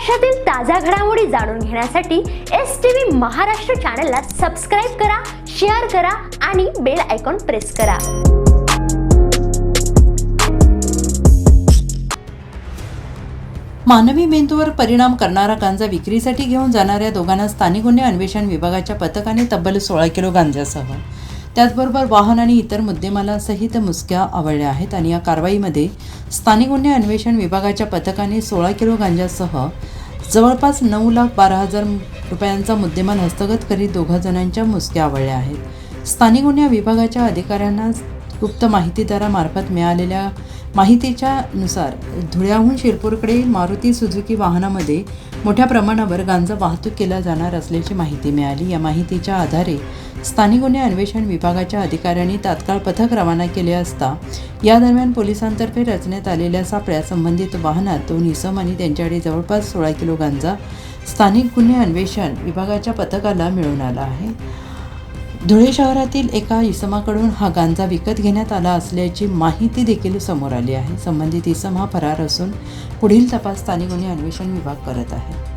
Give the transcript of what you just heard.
महाराष्ट्रातील ताज्या घडामोडी जाणून घेण्यासाठी STV महाराष्ट्र चॅनलला सबस्क्राइब करा, शेअर करा आणि बेल आयकॉन प्रेस करा। मानवी मेंदूवर परिणाम करणारा गांजा विक्रीसाठी घेऊन जाणाऱ्या दोघांना स्थानिक गुन्हे अन्वेषण विभागाच्या पथकाने तब्बल 16 किलो गांजासह त्याचबरोबर वाहन आणि इतर मुद्देमालासहित मुसक्या आवळल्या आहेत। आणि या कारवाईमध्ये स्थानिक गुन्हे अन्वेषण विभागाच्या पथकाने 16 किलो गांजासह जवळपास 9,12,000 रुपयांचा मुद्देमाल हस्तगत करीत दोघा जणांच्या मुसक्या आवळल्या आहेत। स्थानिक गुन्हे विभागाच्या अधिकाऱ्यांना गुप्त माहितीदारामार्फत मिळालेल्या माहितीच्या नुसार धुळ्याहून शिरपूरकडे मारुती सुझुकी वाहनामध्ये मोठ्या प्रमाणावर गांजा वाहतूक केला जाणार असल्याची माहिती मिळाली। या माहितीच्या आधारे स्थानिक गुन्हे अन्वेषण विभागाच्या अधिकाऱ्यांनी तात्काळ पथक रवाना केले असता या दरम्यान पोलिसांतर्फे रचण्यात आलेल्या सापळ्यात संबंधित वाहनात 2 इसम आणि त्यांच्याकडे जवळपास 16 किलो गांजा स्थानिक गुन्हे अन्वेषण विभागाच्या पथकाला मिळून आला आहे। धुळे शहरातील एका इसमाकडून हा गांजा विकत घेण्यात आला असल्याची माहिती देखील समोर आली आहे। संबंधित इसम हा फरार असून पुढील तपास स्थानिक गुन्हे अन्वेषण विभाग करत आहे।